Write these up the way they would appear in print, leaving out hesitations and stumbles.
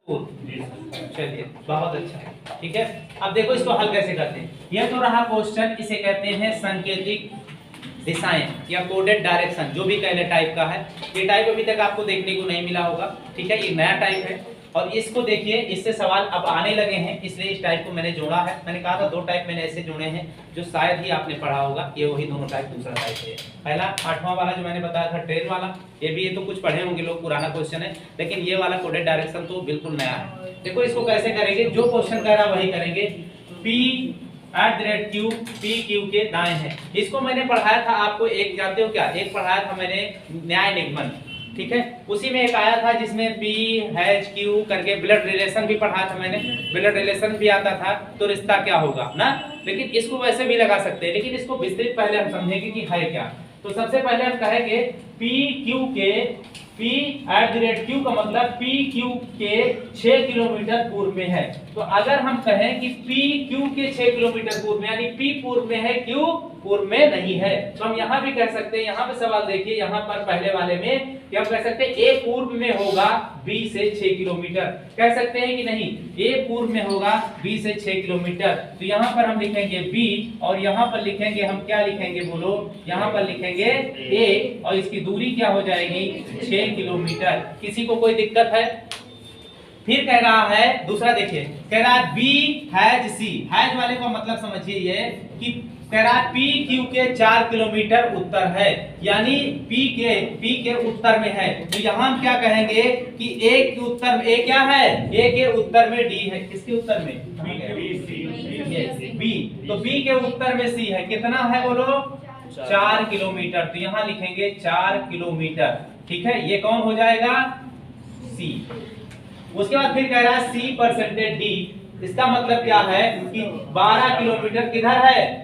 चलिए बहुत अच्छा, ठीक है। अब देखो इसको हल कैसे करते हैं। यह तो रहा क्वेश्चन, इसे कहते हैं सांकेतिक दिशाएं या कोडेड डायरेक्शन, जो भी कहले टाइप का है। ये टाइप अभी तक आपको देखने को नहीं मिला होगा, ठीक है, ये नया टाइप है। और इसको देखिए, इससे सवाल अब आने लगे हैं, इसलिए इस टाइप को मैंने जोड़ा है। मैंने कहा था दो टाइप मैंने ऐसे जोड़े हैं जो शायद ही आपने पढ़ा होगा। ये वही दोनों टाइप, दूसरा टाइप है। पहला 8वां वाला जो मैंने बताया था ट्रेन वाला, ये भी, ये तो कुछ पढ़े होंगे लोग, पुराना क्वेश्चन है। लेकिन ये वाला कोडेड डायरेक्शन तो बिल्कुल नया है। देखो इसको कैसे करेंगे, जो क्वेश्चन कह रहा वही करेंगे। P@Q P Q के दाएं है। इसको मैंने पढ़ाया था आपको, एक जानते हो क्या, एक पढ़ाया था मैंने न्याय निगमन, ठीक है। उसी में एक आया था जिसमें P/Q करके ब्लड रिलेशन भी पढ़ाया था मैंने। ब्लड रिलेशन भी आता था तो रिश्ता क्या होगा ना। लेकिन इसको वैसे भी लगा सकते हैं, लेकिन इसको विस्तृत पहले हम समझेंगे कि है क्या। तो सबसे पहले हम कहेंगे PQ के P@Q का मतलब PQ के 6 किलोमीटर पूर्व में है। तो अगर हम कहें कि PQ के 6 किलोमीटर पूर्व में, यानी P पूर्व में है, Q पूर्व में नहीं है, तो हम यहाँ भी कह सकते हैं। यहाँ पे सवाल देखिए, यहाँ पर पहले वाले में क्या हम कह सकते हैं, A पूर्व में होगा B से 6 किलोमीटर, कह सकते हैं कि नहीं। A पूर्व में होगा B से 6 किलोमीटर, तो यहाँ पर हम लिखेंगे B, और यहाँ पर लिखेंगे हम क्या लिखेंगे बोलो, यहाँ पर लिखेंगे A, और इसकी दूरी क्या हो जाएगी 6 किलोमीटर। किसी को कोई दिक्कत है? फिर कह रहा है दूसरा, देखिए कह रहा है B हैज C, हैज वाले का मतलब समझिए ये कि कह रहा है PQ के 4 किलोमीटर उत्तर है, यानी P के उत्तर में है। तो यहाँ हम क्या कहेंगे कि A के उत्तर में, A क्या है, A के उत्तर में D है। किसके उत्तर में? B। तो B के उत्तर में C है, कितना है बोलो 4 किलोमीटर। तो यहाँ लिखेंगे 4 किलोमीटर, ठीक है। ये कौन हो जाएगा C। उसके बाद फिर कह रहा है C%D, इसका मतलब क्या है कि 12 किलोमीटर किधर है,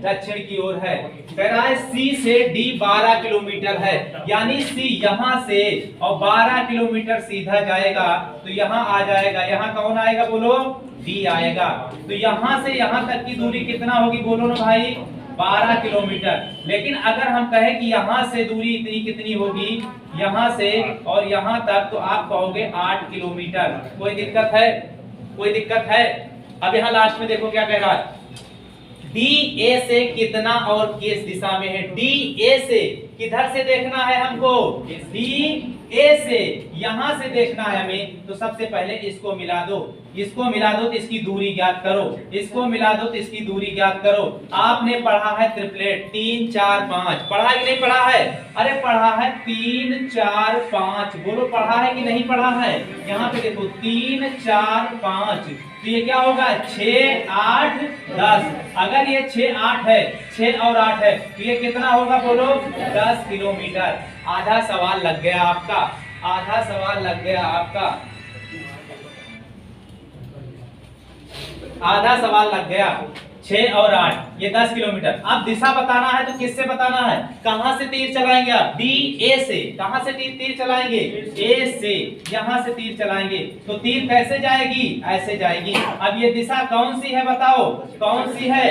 दक्षिण की ओर है। कह रहा है C से D 12 किलोमीटर है, यानी C यहाँ से और 12 किलोमीटर सीधा जाएगा, तो यहाँ आ जाएगा, यहाँ कौन आएगा बोलो, D आएगा। तो यहाँ से यहाँ तक की दूरी कितना होगी बोलो ना भाई, 12 किलोमीटर। लेकिन अगर हम कहें कि यहाँ से दूरी इतनी कितनी होगी, यहाँ से और यहाँ तक, तो आप कहोगे 8 किलोमीटर। कोई दिक्कत है? कोई दिक्कत है? अब यहाँ लास्ट में देखो क्या कह रहा है, DA से कितना और किस दिशा में है। DA से किधर से देखना है हमको, DA से यहां से देखना है हमें। तो सबसे पहले इसको मिला दो, इसको मिला दो तो इसकी दूरी ज्ञात करो, इसको मिला दो तो इसकी दूरी ज्ञात करो। आपने पढ़ा है ट्रिपलेट 3 4 5, पढ़ा कि नहीं पढ़ा है? अरे पढ़ा है 3 4 5, बोलो पढ़ा है कि नहीं पढ़ा है? यहाँ पे देखो 3 4 5, तो ये क्या होगा 6 8 10। अगर ये 6 8 है, 6 और 8 है, तो ये कितना होगा बोलो 10 किलोमीटर। आधा सवाल लग गया आपका, आधा सवाल लग गया आपका, आधा सवाल लग गया। 6 और 8 ये 10 किलोमीटर। अब दिशा बताना है तो किससे बताना है, कहां से तीर चलाएंगे आप, DA से। कहां से तीर चलाएंगे, A से, यहां से तीर चलाएंगे। तो तीर कैसे जाएगी, ऐसे जाएगी। अब ये दिशा कौन सी है बताओ, कौन सी है,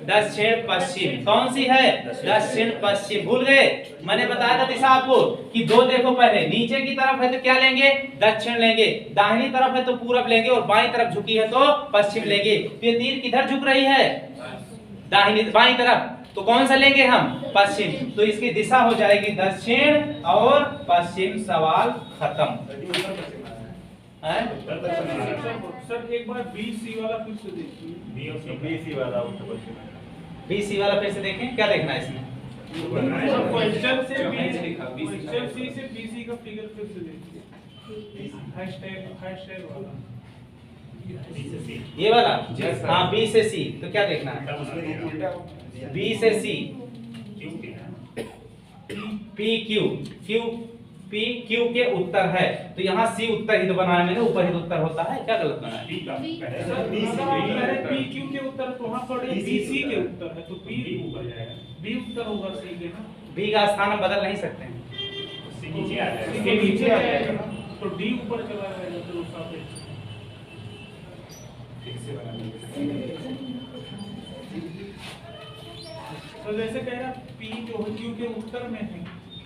दक्षिण पश्चिम। कौन सी है, दक्षिण पश्चिम। भूल गए? मैंने बताया था दिशा आपको कि दो, देखो पहले नीचे की तरफ है तो क्या लेंगे, दक्षिण लेंगे, दाहिनी तरफ है तो पूरब लेंगे, और बाईं तरफ झुकी है तो पश्चिम लेंगे। तो ये तीर किधर झुक रही है, दाहिनी बाईं तरफ, तो कौन सा लेंगे हम, पश्चिम। तो इसकी दिशा हो जाएगी दक्षिण और पश्चिम। सवाल खत्म। सर एक बार BC वाला फिर से देखिए, BC वाला फिर से देखें, क्या देखना है इसमें, क्वेश्चन C से BC का फिगर फिर से देखिए, हैशटैग वाला, ये वाला। हाँ B से C, तो क्या देखना है, B से C PQ के उत्तर है, तो यहाँ C उत्तर ही तो बनाया मैंने, ऊपर ही तो उत्तर होता है, क्या गलत बनाया? PQ के उत्तर तो वहाँ पर BC के उत्तर है, तो B उत्तर होगा C के ना। B का स्थान हम बदल नहीं सकते हैं, नीचे आएगा तो D ऊपर चला जाएगा, तो सापेक्ष। तो जैसे कह रहा P जो है Q के उत्तर में है,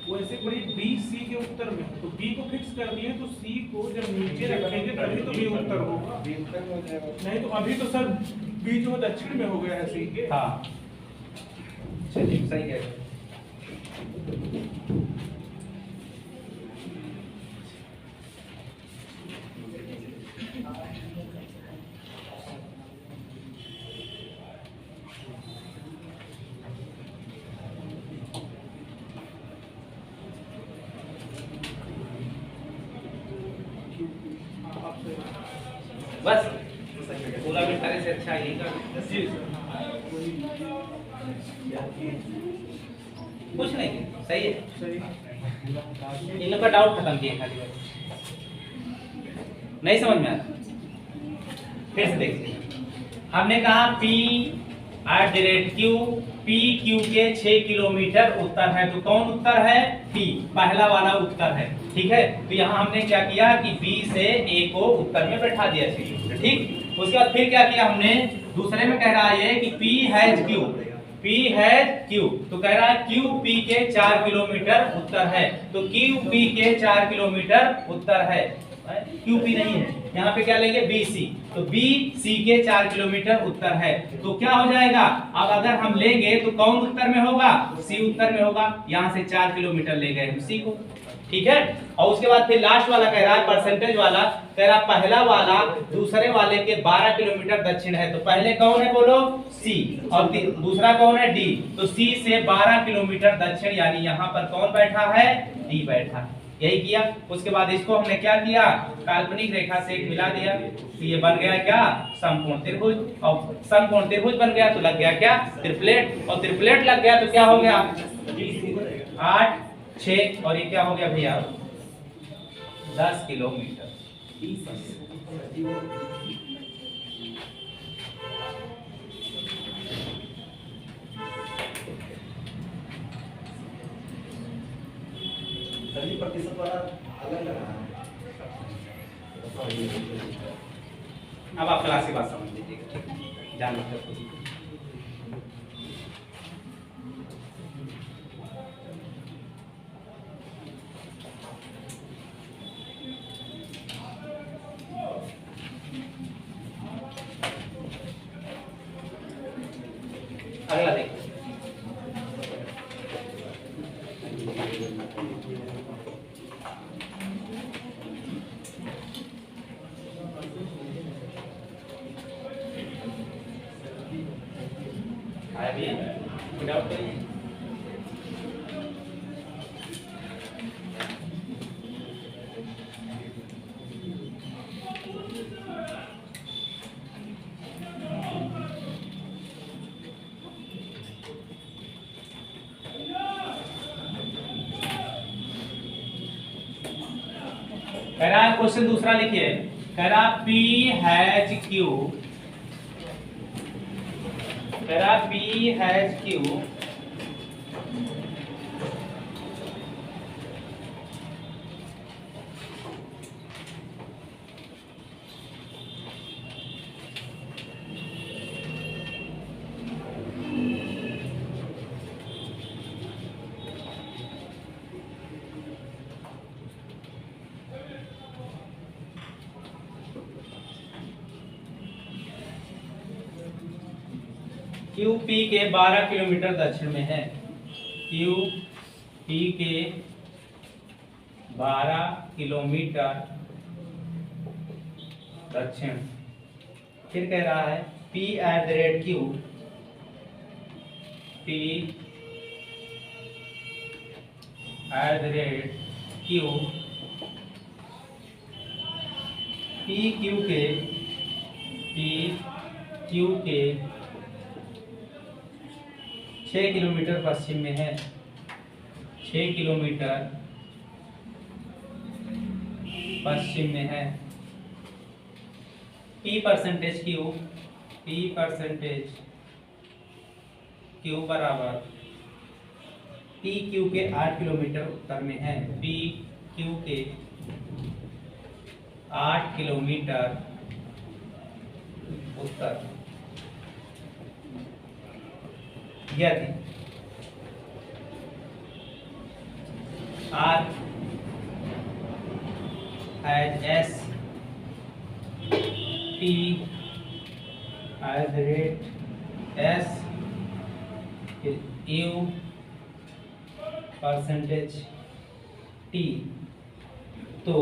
वैसे बड़ी बी सी के उत्तर में है। तो बी को फिक्स कर दिए तो सी को जब नीचे रखेंगे तभी तो बी उत्तर होगा। नहीं तो अभी तो सर बी जो दक्षिण में हो गया है सी के। हाँ चलिए सही है। बस पूरा मिठाई से अच्छा यही कर। जी सर। कुछ नहीं, सही है। सही। इन लोग का डाउट खत्म किए खाली। नहीं समझ में आता, फिर से देखिए। हमने कहा P@Q, PQ के 6 किलोमीटर उत्तर है। तो कौन उत्तर है? P, पहला वाला उत्तर है। ठीक है, तो यहाँ हमने क्या किया कि B से A को उत्तर में बैठा दिया 6 किलोमीटर। ठीक, उसके बाद फिर क्या किया हमने, दूसरे में कह रहा है कि P हैज Q, तो कह रहा है QP के 4 किलोमीटर उत्तर है। तो QP के 4 किलोमीटर उत्तर है, QP नहीं है। यहाँ पे क्या लेंगे? BC, तो BC के 4 किलोमीटर उत्तर है। तो क्या हो जाएगा, अब अगर हम लेंगे तो कौन उत्तर में होगा? C उत्तर में होगा। यहाँ से 4 किलोमीटर ले गए हम C को। ठीक है, और उसके बाद फिर लास्ट वाला कह रहा है, परसेंटेज वाला कह रहा पहला वाला दूसरे वाले के 12 किलोमीटर दक्षिण है। तो पहले कौन है बोलो? C, और दूसरा कौन है? D। तो C से 12 किलोमीटर दक्षिण, यानी यहाँ पर कौन बैठा है? D बैठा है। यही किया। उसके बाद इसको हमने क्या किया, काल्पनिक रेखा से एक मिला दिया। तो ये बन गया क्या? समकोण त्रिभुज। और समकोण त्रिभुज बन गया तो लग गया क्या? ट्रिपलेट। और ट्रिपलेट लग गया तो क्या हो गया? 8, 6 और ये क्या हो गया भैया? 10 किलोमीटर। सभी प्रतिशत वाला अलग लगा है। अब आप क्लास की बात समझ लीजिएगा, जान लीजिए। अगला देखिए। आया भी है, कोई डाउट तो नहीं? कह रहा है क्वेश्चन दूसरा लिखिए। कह रहा P हैज Q, कह रहा P हैज Q QP के 12 किलोमीटर दक्षिण में है। QP के 12 किलोमीटर दक्षिण। फिर कह रहा है P@Q, P@Q, PQ के 6 किलोमीटर पश्चिम में है। 6 किलोमीटर पश्चिम में है। P% Q बराबर PQ के 8 किलोमीटर उत्तर में है। PQ के 8 किलोमीटर उत्तर। R as S T S U percentage T, तो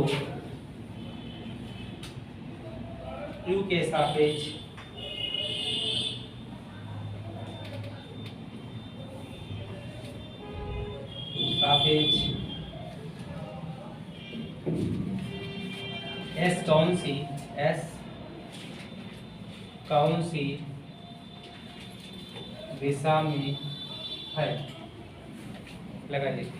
U के सापेक्ष S कौन सी दिशा में है, लगा लीजिए।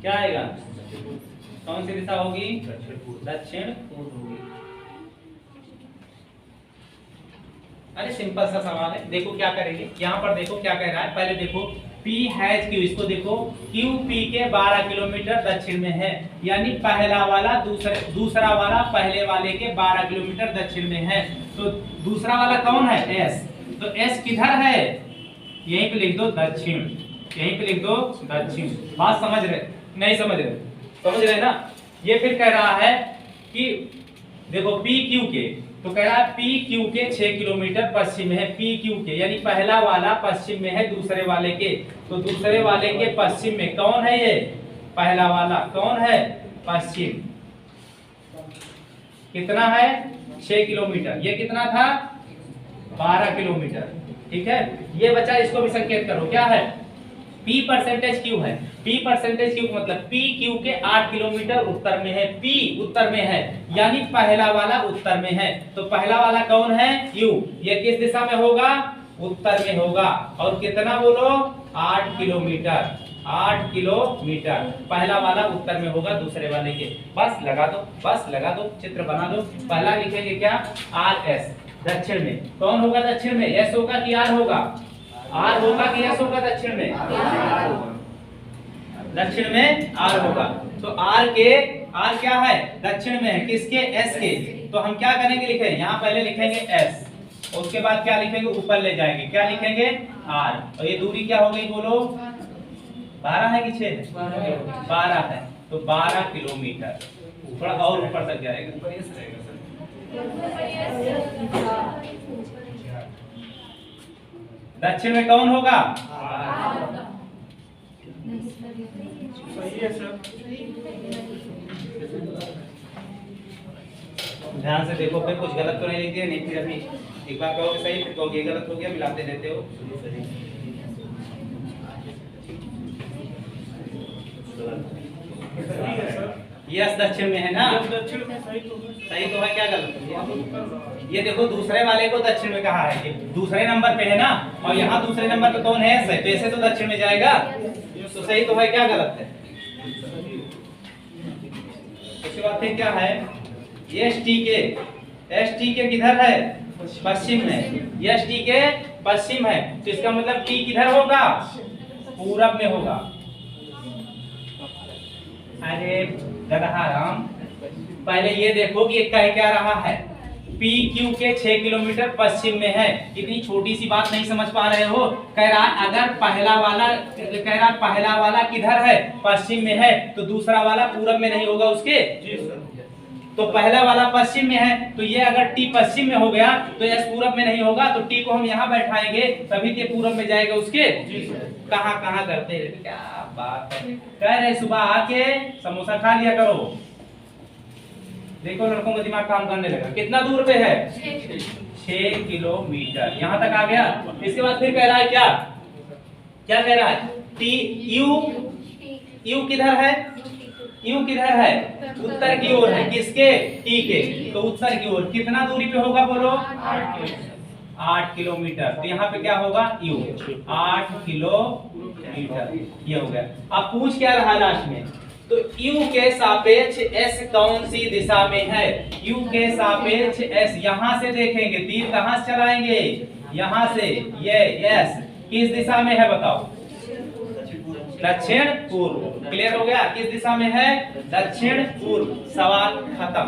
क्या आएगा, कौन सी दिशा होगी, दक्षिण पूर्व होगी। अरे सिंपल सा सवाल है, देखो क्या करेंगे, यहाँ पर देखो क्या कह रहा है, पहले देखो P हैज Q, इसको देखो Q P के 12 किलोमीटर दक्षिण में है, यानी पहला वाला दूसरा वाला पहले वाले के 12 किलोमीटर दक्षिण में है, तो दूसरा वाला कौन है, S, तो S किधर है, यहीं पे लिख दो दक्षिण, यहीं पे लिख दो दक्षिण। बात समझ रहे, नहीं समझ रहे, समझ रहे ना। ये फिर कह रहा है कि देखो P Q के, तो कह रहा है P Q के 6 किलोमीटर पश्चिम में है, P Q के यानी पहला वाला पश्चिम में है दूसरे वाले के, तो दूसरे वाले के पश्चिम में कौन है, ये पहला वाला कौन है, पश्चिम, कितना है 6 किलोमीटर, ये कितना था 12 किलोमीटर, ठीक है। ये बच्चा इसको भी संकेत करो, क्या है P परसेंटेज Q है, P परसेंटेज Q मतलब P Q के 8 किलोमीटर उत्तर में है, P उत्तर में है यानी पहला वाला उत्तर में है, तो पहला वाला कौन है U, ये किस दिशा में होगा, उत्तर में होगा, और कितना बोलो 8 किलोमीटर, 8 किलोमीटर पहला वाला उत्तर में होगा दूसरे वाले के। बस लगा दो, बस लगा दो, चित्र बना दो। पहला लिखेंगे क्या, RS दक्षिण में, कौन होगा दक्षिण में, S होगा कि R होगा, R होगा कि S होगा दक्षिण में, दक्षिण में R होगा, तो R क्या है, दक्षिण में है, किसके, S के, तो हम क्या करेंगे, लिखेंगे यहाँ पहले लिखेंगे S, उसके बाद क्या लिखेंगे, ऊपर ले जाएंगे, क्या लिखेंगे R, और ये दूरी क्या हो गई बोलो, 12 है कि 6 है, 12 है, तो 12 किलोमीटर, थोड़ा और ऊपर तक जाएगा। दक्षिण में कौन होगा, सही है सर। ध्यान से देखो, फिर कुछ गलत तो नहीं लिख दिया, नहीं फिर अभी एक बार कहोगे सही, फिर कहोगे गलत हो गया, मिलाते रहते हो। सही है सर, यस दक्षिण में है ना, दक्षिण में सही तो है, सही तो है, क्या गलत हो गया, ये देखो दूसरे वाले को दक्षिण में कहा है, ये दूसरे नंबर पे है ना, और यहाँ दूसरे नंबर पे कौन है, S है, तो ऐसे तो दक्षिण में जाएगा, तो सही तो है, क्या गलत है। उसके बाद फिर क्या है, एस टी के किधर है, पश्चिम में, एस टी के पश्चिम है, तो इसका मतलब T किधर होगा, पूरब में होगा। अरे गधा राम, पहले ये देखो कि कह क्या रहा है, पी क्यू के 6 किलोमीटर पश्चिम में है। इतनी छोटी सी बात नहीं समझ पा रहे हो? कह रहा अगर पहला वाला किधर है? पश्चिम में है, तो दूसरा वाला पूरब में नहीं होगा उसके? जी सर। तो पहला वाला पश्चिम में है, तो ये अगर टी पश्चिम में हो गया तो एस पूरब में नहीं होगा, तो टी को हम यहाँ बैठाएंगे तभी ये पूरब में जाएगा उसके। जी सर। कहाँ कहाँ करते हैं, क्या बात है। कह रहे सुबह आके समोसा खा लिया करो। देखो लड़कों का दिमाग काम करने लगा। कितना दूर पे है? 6 किलोमीटर। यहाँ तक आ गया। इसके बाद फिर कह रहा है क्या क्या कह रहा है? टी यू किधर है? यू किधर है? उत्तर की ओर है। किसके? टी के। तो उत्तर की ओर कितना दूरी पे होगा बोलो? 8 किलोमीटर। तो यहाँ पे क्या होगा? You 8 kilometre. ये हो गया। अब पूछ क्या रहा लास्ट में? तो यू के सापेक्ष एस कौन सी दिशा में है? यू के सापेक्ष एस, यहां से देखेंगे, तीर कहां से चलाएंगे? यहां से। ये एस किस दिशा में है बताओ? दक्षिण पूर्व। क्लियर हो गया? किस दिशा में है? दक्षिण पूर्व। सवाल खत्म।